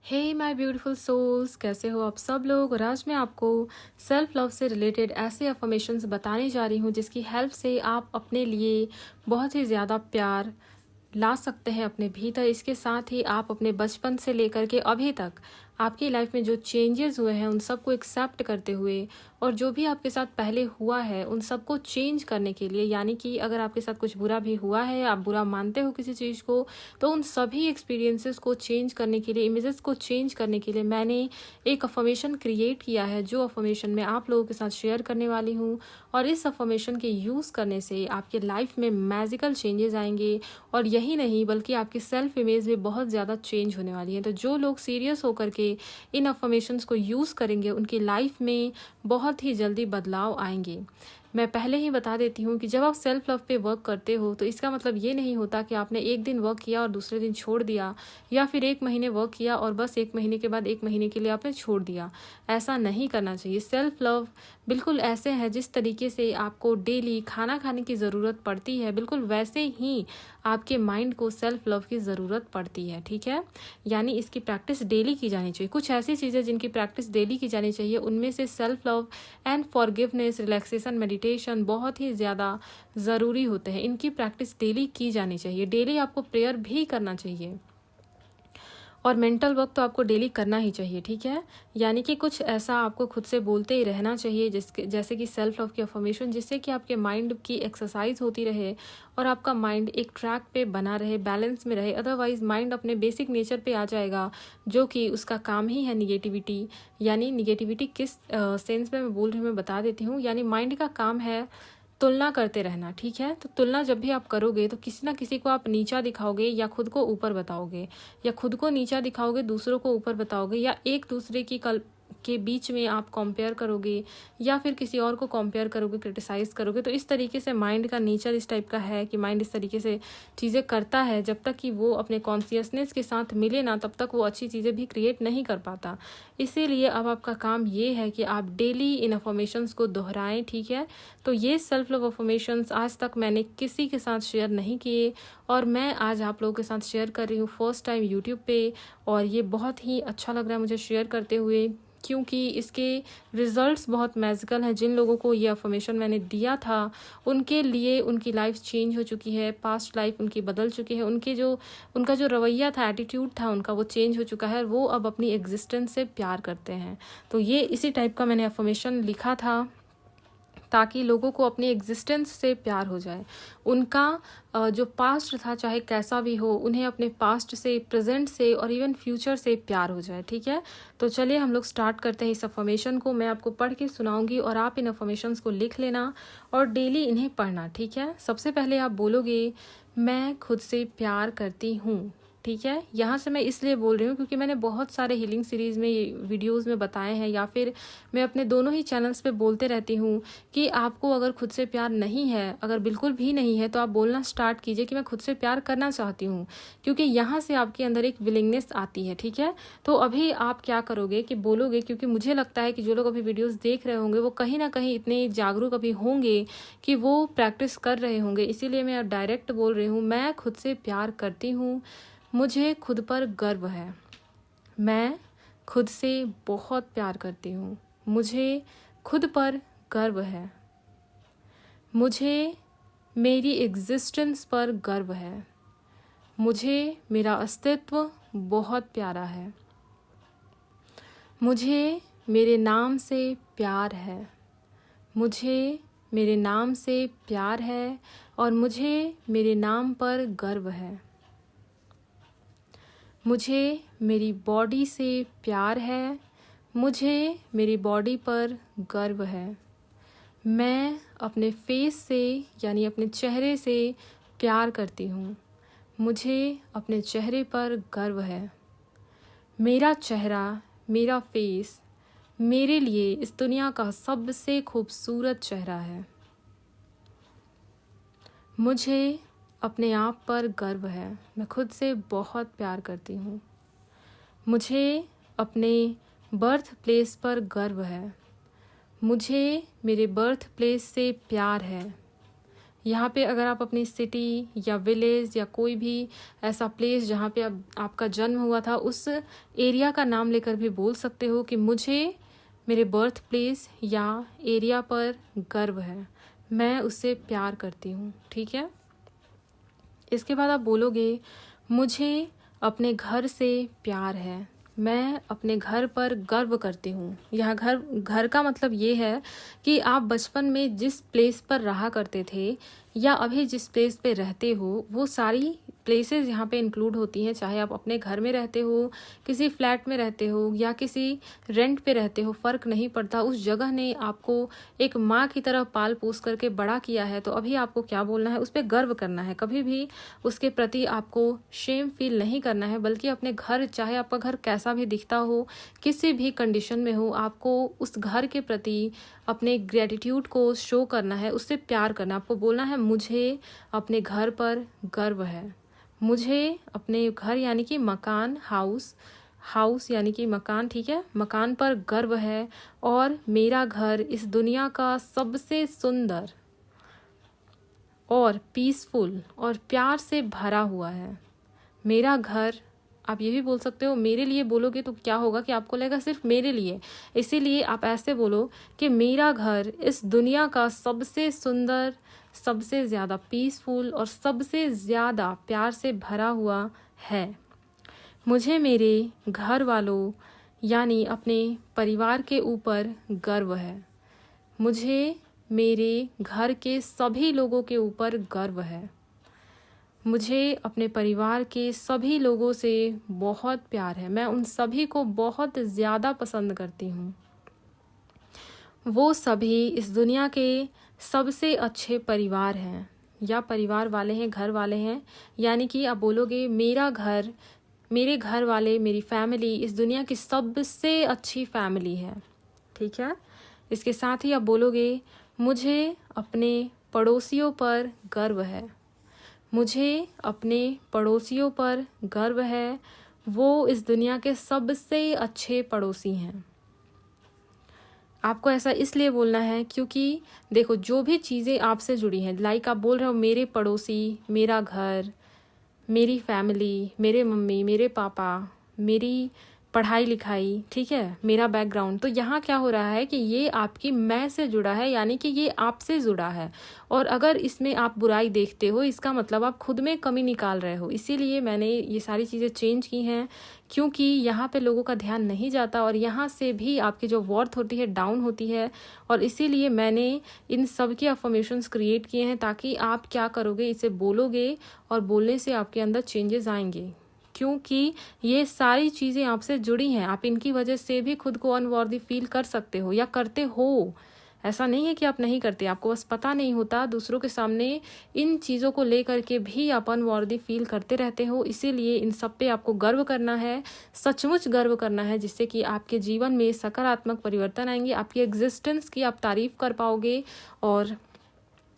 Hey my beautiful souls, कैसे हो आप सब लोग। और आज मैं आपको सेल्फ लव से रिलेटेड ऐसे अफर्मेशंस बताने जा रही हूँ जिसकी हेल्प से आप अपने लिए बहुत ही ज़्यादा प्यार ला सकते हैं अपने भीतर। इसके साथ ही आप अपने बचपन से लेकर के अभी तक आपकी लाइफ में जो चेंजेस हुए हैं उन सबको एक्सेप्ट करते हुए, और जो भी आपके साथ पहले हुआ है उन सबको चेंज करने के लिए, यानी कि अगर आपके साथ कुछ बुरा भी हुआ है, आप बुरा मानते हो किसी चीज़ को, तो उन सभी एक्सपीरियंसेस को चेंज करने के लिए, इमेजेस को चेंज करने के लिए मैंने एक अफर्मेशन क्रिएट किया है, जो अफर्मेशन मैं आप लोगों के साथ शेयर करने वाली हूँ। और इस अफर्मेशन के यूज़ करने से आपके लाइफ में मैजिकल चेंजेस आएंगे, और यही नहीं बल्कि आपकी सेल्फ इमेज भी बहुत ज़्यादा चेंज होने वाली है। तो जो लोग सीरियस होकर के इन अफर्मेशंस को यूज़ करेंगे उनकी लाइफ में बहुत ही जल्दी बदलाव आएंगे। मैं पहले ही बता देती हूँ कि जब आप सेल्फ लव पे वर्क करते हो तो इसका मतलब ये नहीं होता कि आपने एक दिन वर्क किया और दूसरे दिन छोड़ दिया, या फिर एक महीने वर्क किया और बस एक महीने के बाद एक महीने के लिए आपने छोड़ दिया। ऐसा नहीं करना चाहिए। सेल्फ लव बिल्कुल ऐसे है जिस तरीके से आपको डेली खाना खाने की ज़रूरत पड़ती है, बिल्कुल वैसे ही आपके माइंड को सेल्फ लव की ज़रूरत पड़ती है। ठीक है, यानी इसकी प्रैक्टिस डेली की जानी चाहिए। कुछ ऐसी चीज़ें जिनकी प्रैक्टिस डेली की जानी चाहिए, उनमें से self love and forgiveness, relaxation, meditation बहुत ही ज़्यादा ज़रूरी होते हैं। इनकी प्रैक्टिस डेली की जानी चाहिए। डेली आपको प्रेयर भी करना चाहिए, और मेंटल वर्क तो आपको डेली करना ही चाहिए। ठीक है, यानी कि कुछ ऐसा आपको खुद से बोलते ही रहना चाहिए जिसके जैसे कि सेल्फ लव की अफर्मेशन, जिससे कि आपके माइंड की एक्सरसाइज होती रहे और आपका माइंड एक ट्रैक पे बना रहे, बैलेंस में रहे। अदरवाइज माइंड अपने बेसिक नेचर पे आ जाएगा, जो कि उसका काम ही है निगेटिविटी। यानी निगेटिविटी किस सेंस में मैं बोल रही हूँ मैं बता देती हूँ। यानी माइंड का काम है तुलना करते रहना। ठीक है, तो तुलना जब भी आप करोगे तो किसी ना किसी को आप नीचा दिखाओगे या खुद को ऊपर बताओगे, या खुद को नीचा दिखाओगे दूसरों को ऊपर बताओगे, या एक दूसरे की के बीच में आप कंपेयर करोगे, या फिर किसी और को कंपेयर करोगे, क्रिटिसाइज करोगे। तो इस तरीके से माइंड का नेचर इस टाइप का है कि माइंड इस तरीके से चीज़ें करता है। जब तक कि वो अपने कॉन्शियसनेस के साथ मिले ना, तब तक वो अच्छी चीज़ें भी क्रिएट नहीं कर पाता। इसीलिए अब आपका काम ये है कि आप डेली इन अफर्मेशंस को दोहराएं। ठीक है, तो ये सेल्फ लव अफर्मेशंस आज तक मैंने किसी के साथ शेयर नहीं किए, और मैं आज आप लोगों के साथ शेयर कर रही हूँ फर्स्ट टाइम यूट्यूब पे। और ये बहुत ही अच्छा लग रहा है मुझे शेयर करते हुए, क्योंकि इसके रिजल्ट्स बहुत मैजिकल हैं। जिन लोगों को ये अफर्मेशन मैंने दिया था उनके लिए उनकी लाइफ चेंज हो चुकी है, पास्ट लाइफ उनकी बदल चुकी है, उनका जो रवैया था, एटीट्यूड था उनका, वो चेंज हो चुका है, और वो अब अपनी एग्जिस्टेंस से प्यार करते हैं। तो ये इसी टाइप का मैंने अफर्मेशन लिखा था ताकि लोगों को अपनी एग्जिस्टेंस से प्यार हो जाए। उनका जो पास्ट था चाहे कैसा भी हो, उन्हें अपने पास्ट से, प्रेजेंट से और इवन फ्यूचर से प्यार हो जाए। ठीक है, तो चलिए हम लोग स्टार्ट करते हैं इस अफर्मेशन को। मैं आपको पढ़ के सुनाऊंगी और आप इन अफर्मेशंस को लिख लेना और डेली इन्हें पढ़ना। ठीक है, सबसे पहले आप बोलोगे मैं खुद से प्यार करती हूँ। ठीक है, यहाँ से मैं इसलिए बोल रही हूँ क्योंकि मैंने बहुत सारे हीलिंग सीरीज़ में, वीडियोस में बताए हैं, या फिर मैं अपने दोनों ही चैनल्स पे बोलते रहती हूँ कि आपको अगर खुद से प्यार नहीं है, अगर बिल्कुल भी नहीं है, तो आप बोलना स्टार्ट कीजिए कि मैं खुद से प्यार करना चाहती हूँ, क्योंकि यहाँ से आपके अंदर एक विलिंगनेस आती है। ठीक है, तो अभी आप क्या करोगे कि बोलोगे, क्योंकि मुझे लगता है कि जो लोग अभी वीडियोज़ देख रहे होंगे वो कहीं ना कहीं इतने जागरूक अभी होंगे कि वो प्रैक्टिस कर रहे होंगे। इसीलिए मैं डायरेक्ट बोल रही हूँ, मैं खुद से प्यार करती हूँ, मुझे खुद पर गर्व है। मैं खुद से बहुत प्यार करती हूँ, मुझे खुद पर गर्व है। मुझे मेरी एग्जिस्टेंस पर गर्व है। मुझे मेरा अस्तित्व बहुत प्यारा है। मुझे मेरे नाम से प्यार है। मुझे मेरे नाम से प्यार है और मुझे मेरे नाम पर गर्व है। मुझे मेरी बॉडी से प्यार है। मुझे मेरी बॉडी पर गर्व है। मैं अपने फेस से, यानी अपने चेहरे से प्यार करती हूँ। मुझे अपने चेहरे पर गर्व है। मेरा चेहरा, मेरा फेस मेरे लिए इस दुनिया का सबसे खूबसूरत चेहरा है। मुझे अपने आप पर गर्व है। मैं खुद से बहुत प्यार करती हूँ। मुझे अपने बर्थ प्लेस पर गर्व है। मुझे मेरे बर्थ प्लेस से प्यार है। यहाँ पे अगर आप अपनी सिटी या विलेज या कोई भी ऐसा प्लेस जहाँ पे आपका जन्म हुआ था उस एरिया का नाम लेकर भी बोल सकते हो कि मुझे मेरे बर्थ प्लेस या एरिया पर गर्व है, मैं उससे प्यार करती हूँ। ठीक है। इसके बाद आप बोलोगे मुझे अपने घर से प्यार है, मैं अपने घर पर गर्व करती हूँ। यहाँ घर का मतलब ये है कि आप बचपन में जिस प्लेस पर रहा करते थे या अभी जिस प्लेस पे रहते हो वो सारी प्लेसेस यहाँ पे इंक्लूड होती हैं। चाहे आप अपने घर में रहते हो, किसी फ्लैट में रहते हो या किसी रेंट पे रहते हो, फ़र्क नहीं पड़ता। उस जगह ने आपको एक माँ की तरह पाल पोस करके बड़ा किया है, तो अभी आपको क्या बोलना है, उस पर गर्व करना है। कभी भी उसके प्रति आपको शेम फील नहीं करना है, बल्कि अपने घर, चाहे आपका घर कैसा भी दिखता हो, किसी भी कंडीशन में हो, आपको उस घर के प्रति अपने ग्रेटिट्यूड को शो करना है, उससे प्यार करना। आपको बोलना है मुझे अपने घर पर गर्व है, मुझे अपने घर यानी कि मकान, हाउस यानी कि मकान, ठीक है, मकान पर गर्व है और मेरा घर इस दुनिया का सबसे सुंदर और पीसफुल और प्यार से भरा हुआ है। मेरा घर, आप ये भी बोल सकते हो, मेरे लिए बोलोगे तो क्या होगा कि आपको लगेगा सिर्फ मेरे लिए, इसीलिए आप ऐसे बोलो कि मेरा घर इस दुनिया का सबसे सुंदर, सबसे ज़्यादा पीसफुल और सबसे ज़्यादा प्यार से भरा हुआ है। मुझे मेरे घर वालों यानी अपने परिवार के ऊपर गर्व है, मुझे मेरे घर के सभी लोगों के ऊपर गर्व है, मुझे अपने परिवार के सभी लोगों से बहुत प्यार है, मैं उन सभी को बहुत ज़्यादा पसंद करती हूँ। वो सभी इस दुनिया के सबसे अच्छे परिवार हैं या परिवार वाले हैं, घर वाले हैं। यानी कि आप बोलोगे मेरा घर, मेरे घर वाले, मेरी फैमिली इस दुनिया की सबसे अच्छी फैमिली है। ठीक है। इसके साथ ही आप बोलोगे मुझे अपने पड़ोसियों पर गर्व है, मुझे अपने पड़ोसियों पर गर्व है, वो इस दुनिया के सबसे अच्छे पड़ोसी हैं। आपको ऐसा इसलिए बोलना है क्योंकि देखो, जो भी चीज़ें आपसे जुड़ी हैं, लाइक आप बोल रहे हो मेरे पड़ोसी, मेरा घर, मेरी फैमिली, मेरे मम्मी, मेरे पापा, मेरी पढ़ाई लिखाई, ठीक है, मेरा बैकग्राउंड, तो यहाँ क्या हो रहा है कि ये आपकी मैं से जुड़ा है, यानी कि ये आपसे जुड़ा है। और अगर इसमें आप बुराई देखते हो, इसका मतलब आप खुद में कमी निकाल रहे हो। इसीलिए मैंने ये सारी चीज़ें चेंज की हैं, क्योंकि यहाँ पे लोगों का ध्यान नहीं जाता और यहाँ से भी आपकी जो वर्थ होती है डाउन होती है। और इसीलिए मैंने इन सब के अफर्मेशंस क्रिएट किए हैं, ताकि आप क्या करोगे, इसे बोलोगे और बोलने से आपके अंदर चेंजेस आएंगे, क्योंकि ये सारी चीज़ें आपसे जुड़ी हैं। आप इनकी वजह से भी खुद को अनवर्दी फील कर सकते हो या करते हो। ऐसा नहीं है कि आप नहीं करते, आपको बस पता नहीं होता। दूसरों के सामने इन चीज़ों को लेकर के भी आप अनवर्दी फील करते रहते हो। इसीलिए इन सब पे आपको गर्व करना है, सचमुच गर्व करना है, जिससे कि आपके जीवन में सकारात्मक परिवर्तन आएंगे, आपकी एग्जिस्टेंस की आप तारीफ़ कर पाओगे। और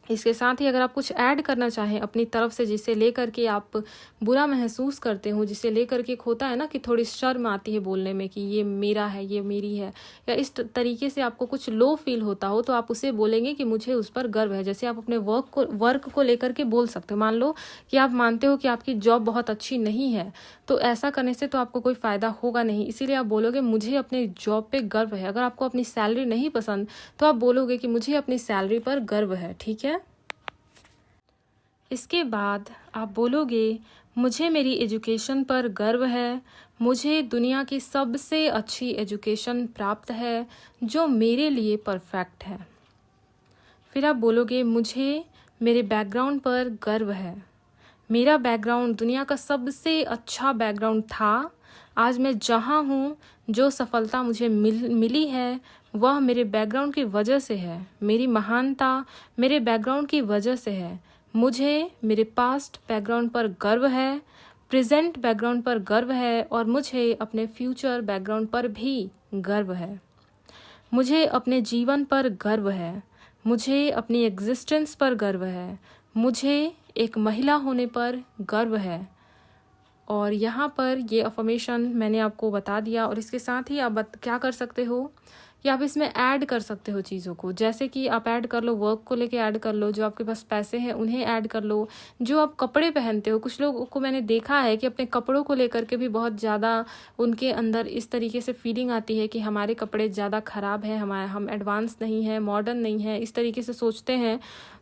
इसके साथ ही अगर आप कुछ ऐड करना चाहें अपनी तरफ से, जिसे लेकर के आप बुरा महसूस करते हो, जिसे लेकर के एक होता है ना कि थोड़ी शर्म आती है बोलने में कि ये मेरा है, ये मेरी है, या इस तरीके से आपको कुछ लो फील होता हो, तो आप उसे बोलेंगे कि मुझे उस पर गर्व है। जैसे आप अपने वर्क को लेकर के बोल सकते हो। मान लो कि आप मानते हो कि आपकी जॉब बहुत अच्छी नहीं है, तो ऐसा करने से तो आपको कोई फ़ायदा होगा नहीं। इसीलिए आप बोलोगे मुझे अपने जॉब पे गर्व है। अगर आपको अपनी सैलरी नहीं पसंद, तो आप बोलोगे कि मुझे अपनी सैलरी पर गर्व है। ठीक है। इसके बाद आप बोलोगे मुझे मेरी एजुकेशन पर गर्व है, मुझे दुनिया की सबसे अच्छी एजुकेशन प्राप्त है जो मेरे लिए परफेक्ट है। फिर आप बोलोगे मुझे मेरे बैकग्राउंड पर गर्व है, मेरा बैकग्राउंड दुनिया का सबसे अच्छा बैकग्राउंड था। आज मैं जहाँ हूँ, जो सफलता मुझे मिली है, वह मेरे बैकग्राउंड की वजह से है। मेरी महानता मेरे बैकग्राउंड की वजह से है। मुझे मेरे पास्ट बैकग्राउंड पर गर्व है, प्रेजेंट बैकग्राउंड पर गर्व है और मुझे अपने फ्यूचर बैकग्राउंड पर भी गर्व है। मुझे अपने जीवन पर गर्व है, मुझे अपनी एग्जिस्टेंस पर गर्व है, मुझे एक महिला होने पर गर्व है। और यहाँ पर ये अफर्मेशन मैंने आपको बता दिया। और इसके साथ ही आप क्या कर सकते हो या आप इसमें ऐड कर सकते हो चीज़ों को। जैसे कि आप ऐड कर लो, वर्क को लेके ऐड कर लो, जो आपके पास पैसे हैं उन्हें ऐड कर लो, जो आप कपड़े पहनते हो। कुछ लोगों को मैंने देखा है कि अपने कपड़ों को लेकर के भी बहुत ज़्यादा उनके अंदर इस तरीके से फीलिंग आती है कि हमारे कपड़े ज़्यादा ख़राब हैं, हम एडवांस नहीं हैं, मॉडर्न नहीं हैं, इस तरीके से सोचते हैं।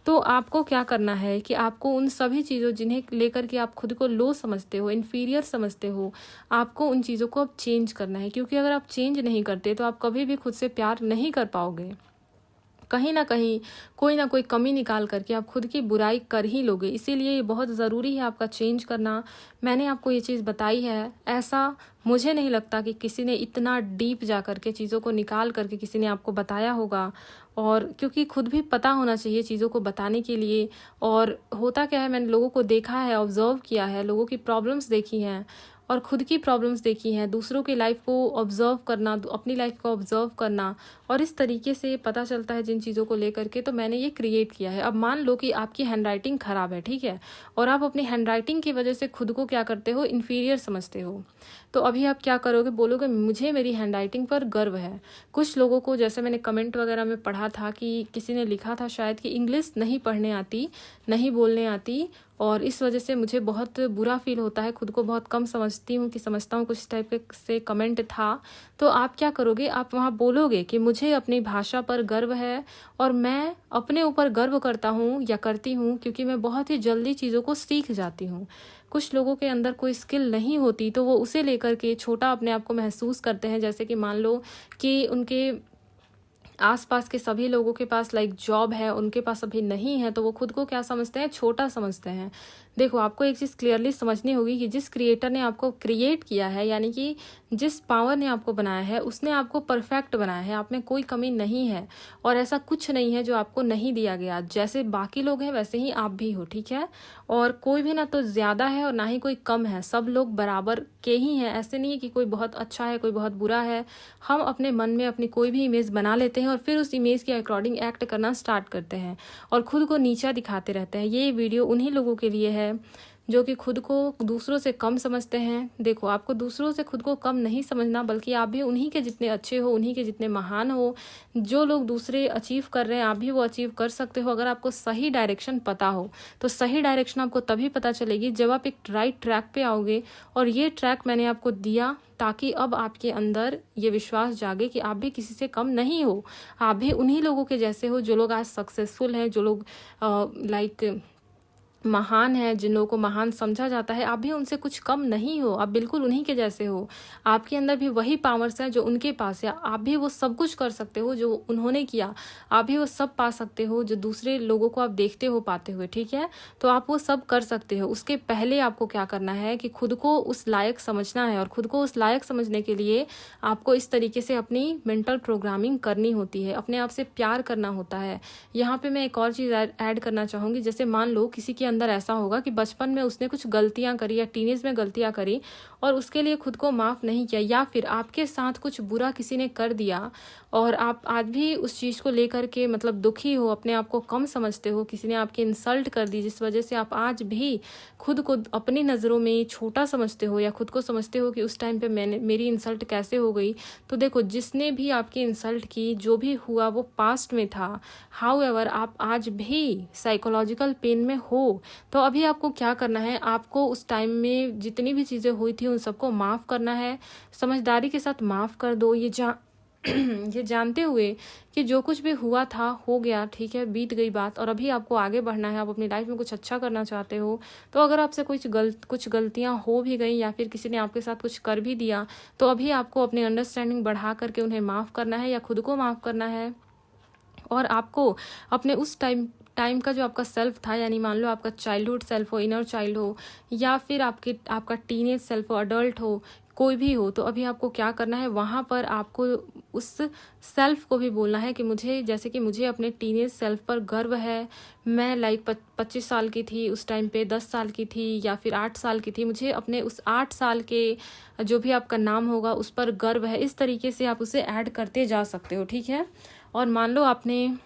तो आपको क्या करना है कि आपको उन सभी चीज़ों जिन्हें लेकर के आप खुद को लो समझते हो, इन्फीरियर समझते हो, आपको उन चीज़ों को अब चेंज करना है। क्योंकि अगर आप चेंज नहीं करते तो आप कभी भी खुद से प्यार नहीं कर पाओगे। कहीं ना कहीं कोई ना कोई कमी निकाल करके आप खुद की बुराई कर ही लोगे। इसीलिए ये बहुत ज़रूरी है आपका चेंज करना। मैंने आपको ये चीज़ बताई है, ऐसा मुझे नहीं लगता कि किसी ने इतना डीप जा करके चीज़ों को निकाल करके किसी ने आपको बताया होगा। और क्योंकि खुद भी पता होना चाहिए चीज़ों को बताने के लिए। और होता क्या है, मैंने लोगों को देखा है, ऑब्जर्व किया है, लोगों की प्रॉब्लम्स देखी हैं और खुद की प्रॉब्लम्स देखी हैं। दूसरों की लाइफ को ऑब्जर्व करना, अपनी लाइफ को ऑब्जर्व करना, और इस तरीके से पता चलता है जिन चीज़ों को लेकर के। तो मैंने ये क्रिएट किया है। अब मान लो कि आपकी हैंडराइटिंग ख़राब है, ठीक है, और आप अपनी हैंडराइटिंग की वजह से खुद को क्या करते हो, इन्फीरियर समझते हो। तो अभी आप क्या करोगे, बोलोगे मुझे मेरी हैंडराइटिंग पर गर्व है। कुछ लोगों को, जैसे मैंने कमेंट वगैरह में पढ़ा था कि किसी ने लिखा था शायद कि इंग्लिश नहीं पढ़ने आती, नहीं बोलने आती, और इस वजह से मुझे बहुत बुरा फील होता है, खुद को बहुत कम समझती हूँ कि समझता हूँ, कुछ टाइप से कमेंट था। तो आप क्या करोगे, आप वहाँ बोलोगे कि मुझे अपनी भाषा पर गर्व है और मैं अपने ऊपर गर्व करता हूँ या करती हूँ, क्योंकि मैं बहुत ही जल्दी चीज़ों को सीख जाती हूँ। कुछ लोगों के अंदर कोई स्किल नहीं होती तो वो उसे लेकर के छोटा अपने आप को महसूस करते हैं। जैसे कि मान लो कि उनके आसपास के सभी लोगों के पास लाइक जॉब है, उनके पास अभी नहीं है, तो वो खुद को क्या समझते हैं, छोटा समझते हैं। देखो, आपको एक चीज़ क्लियरली समझनी होगी कि जिस क्रिएटर ने आपको क्रिएट किया है, यानी कि जिस पावर ने आपको बनाया है, उसने आपको परफेक्ट बनाया है। आप में कोई कमी नहीं है और ऐसा कुछ नहीं है जो आपको नहीं दिया गया। जैसे बाकी लोग हैं वैसे ही आप भी हो, ठीक है। और कोई भी ना तो ज़्यादा है और ना ही कोई कम है, सब लोग बराबर के ही हैं। ऐसे नहीं है कि कोई बहुत अच्छा है, कोई बहुत बुरा है। हम अपने मन में अपनी कोई भी इमेज बना लेते हैं और फिर उस इमेज के अकॉर्डिंग एक्ट करना स्टार्ट करते हैं और खुद को नीचा दिखाते रहते हैं। ये वीडियो उन्हीं लोगों के लिए है जो कि खुद को दूसरों से कम समझते हैं। देखो, आपको दूसरों से खुद को कम नहीं समझना, बल्कि आप भी उन्हीं के जितने अच्छे हो, उन्हीं के जितने महान हो। जो लोग दूसरे अचीव कर रहे हैं आप भी वो अचीव कर सकते हो, अगर आपको सही डायरेक्शन पता हो। तो सही डायरेक्शन आपको तभी पता चलेगी जब आप एक राइट ट्रैक पे आओगे। और ये ट्रैक मैंने आपको दिया ताकि अब आपके अंदर ये विश्वास जागे कि आप भी किसी से कम नहीं हो। आप भी उन्हीं लोगों के जैसे हो जो लोग आज सक्सेसफुल हैं, जो लोग लाइक महान है, जिन लोगों को महान समझा जाता है। आप भी उनसे कुछ कम नहीं हो, आप बिल्कुल उन्हीं के जैसे हो। आपके अंदर भी वही पावर्स है जो उनके पास है। आप भी वो सब कुछ कर सकते हो जो उन्होंने किया। आप भी वो सब पा सकते हो जो दूसरे लोगों को आप देखते हो पाते हुए, ठीक है। तो आप वो सब कर सकते हो। उसके पहले आपको क्या करना है कि खुद को उस लायक समझना है, और खुद को उस लायक समझने के लिए आपको इस तरीके से अपनी मेंटल प्रोग्रामिंग करनी होती है, अपने आप से प्यार करना होता है। यहाँ पे मैं एक और चीज़ ऐड करना चाहूँगी। जैसे मान लो किसी के अंदर ऐसा होगा कि बचपन में उसने कुछ गलतियां करी या टीनेज में गलतियां करी और उसके लिए खुद को माफ़ नहीं किया, या फिर आपके साथ कुछ बुरा किसी ने कर दिया और आप आज भी उस चीज़ को लेकर के मतलब दुखी हो, अपने आप को कम समझते हो, किसी ने आपकी इंसल्ट कर दी जिस वजह से आप आज भी खुद को अपनी नज़रों में छोटा समझते हो, या खुद को समझते हो कि उस टाइम पे मेरी इंसल्ट कैसे हो गई। तो देखो, जिसने भी आपकी इंसल्ट की, जो भी हुआ वो पास्ट में था। हाउएवर आप आज भी साइकोलॉजिकल पेन में हो। तो अभी आपको क्या करना है, आपको उस टाइम में जितनी भी चीज़ें हुई थी उन सबको माफ़ करना है। समझदारी के साथ माफ़ कर दो, ये जानते हुए कि जो कुछ भी हुआ था हो गया, ठीक है, बीत गई बात, और अभी आपको आगे बढ़ना है। आप अपनी लाइफ में कुछ अच्छा करना चाहते हो। तो अगर आपसे कुछ गलतियां हो भी गई या फिर किसी ने आपके साथ कुछ कर भी दिया, तो अभी आपको अपनी अंडरस्टैंडिंग बढ़ा करके उन्हें माफ़ करना है या खुद को माफ़ करना है। और आपको अपने उस टाइम का जो आपका सेल्फ था, यानी मान लो आपका चाइल्डहुड सेल्फ हो, इनर चाइल्ड हो, या फिर आपका टीनेज सेल्फ हो, अडल्ट हो, कोई भी हो, तो अभी आपको क्या करना है, वहाँ पर आपको उस सेल्फ को भी बोलना है कि मुझे अपने टीनेज सेल्फ पर गर्व है। मैं लाइक 25 साल की थी उस टाइम पे, 10 साल की थी या फिर 8 साल की थी, मुझे अपने उस 8 साल के जो भी आपका नाम होगा उस पर गर्व है। इस तरीके से आप उसे ऐड करते जा सकते हो, ठीक है। और मान लो आपने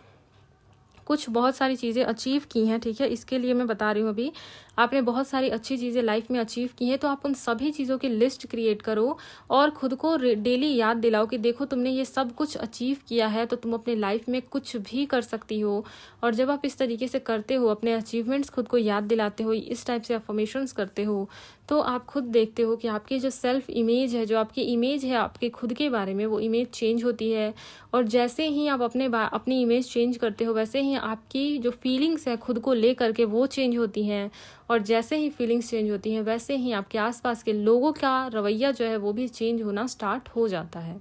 कुछ बहुत सारी चीज़ें अचीव की हैं, ठीक है, इसके लिए मैं बता रही हूँ अभी। आपने बहुत सारी अच्छी चीज़ें लाइफ में अचीव की हैं, तो आप उन सभी चीज़ों की लिस्ट क्रिएट करो और खुद को डेली याद दिलाओ कि देखो तुमने ये सब कुछ अचीव किया है, तो तुम अपने लाइफ में कुछ भी कर सकती हो। और जब आप इस तरीके से करते हो, अपने अचीवमेंट्स खुद को याद दिलाते हो, इस टाइप से अफर्मेशंस करते हो, तो आप खुद देखते हो कि आपकी जो सेल्फ इमेज है, जो आपकी इमेज है आपके खुद के बारे में, वो इमेज चेंज होती है। और जैसे ही आप अपनी इमेज चेंज करते हो, वैसे ही आपकी जो फीलिंग्स है खुद को ले करके वो चेंज होती हैं। और जैसे ही फीलिंग्स चेंज होती हैं, वैसे ही आपके आसपास के लोगों का रवैया जो है वो भी चेंज होना स्टार्ट हो जाता है।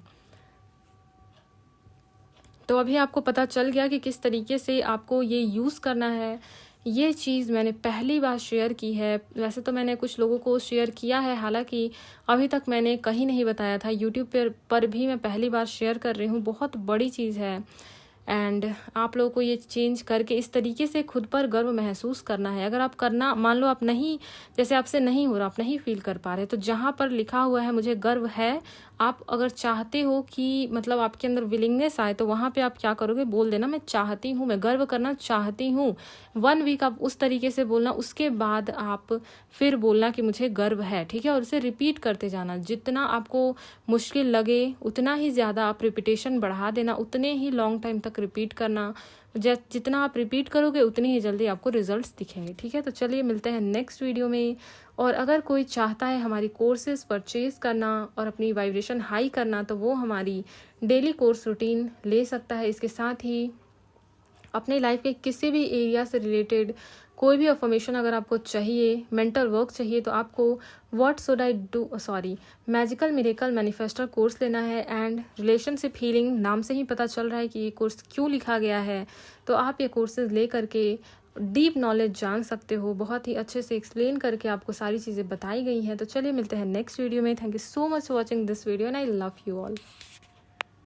तो अभी आपको पता चल गया कि किस तरीके से आपको ये यूज़ करना है। ये चीज़ मैंने पहली बार शेयर की है। वैसे तो मैंने कुछ लोगों को शेयर किया है, हालांकि अभी तक मैंने कहीं नहीं बताया था। यूट्यूब पर भी मैं पहली बार शेयर कर रही हूँ। बहुत बड़ी चीज़ है एंड आप लोगों को ये चेंज करके इस तरीके से खुद पर गर्व महसूस करना है। अगर आप करना, मान लो आप नहीं, जैसे आपसे नहीं हो रहा, आप नहीं फील कर पा रहे, तो जहाँ पर लिखा हुआ है मुझे गर्व है, आप अगर चाहते हो कि मतलब आपके अंदर विलिंगनेस आए, तो वहाँ पे आप क्या करोगे, बोल देना मैं चाहती हूँ, मैं गर्व करना चाहती हूँ। 1 वीक आप उस तरीके से बोलना, उसके बाद आप फिर बोलना कि मुझे गर्व है, ठीक है। और उसे रिपीट करते जाना। जितना आपको मुश्किल लगे उतना ही ज़्यादा आप रिपीटेशन बढ़ा देना, उतने ही लॉन्ग टाइम तक रिपीट करना। जितना आप रिपीट करोगे उतनी ही जल्दी आपको रिजल्ट्स दिखेंगे, ठीक है। तो चलिए मिलते हैं नेक्स्ट वीडियो में। और अगर कोई चाहता है हमारी कोर्सेज परचेज करना और अपनी वाइब्रेशन हाई करना, तो वो हमारी डेली कोर्स रूटीन ले सकता है। इसके साथ ही अपने लाइफ के किसी भी एरिया से रिलेटेड कोई भी अफर्मेशन अगर आपको चाहिए, मेंटल वर्क चाहिए, तो आपको what should I do magical miracle manifester course लेना है। एंड रिलेशनशिप हीलिंग नाम से ही पता चल रहा है कि ये कोर्स क्यों लिखा गया है। तो आप ये कोर्सेज ले करके डीप नॉलेज जान सकते हो। बहुत ही अच्छे से एक्सप्लेन करके आपको सारी चीज़ें बताई गई हैं। तो चलिए मिलते हैं नेक्स्ट वीडियो में। Thank you so much for watching this video and I love you all.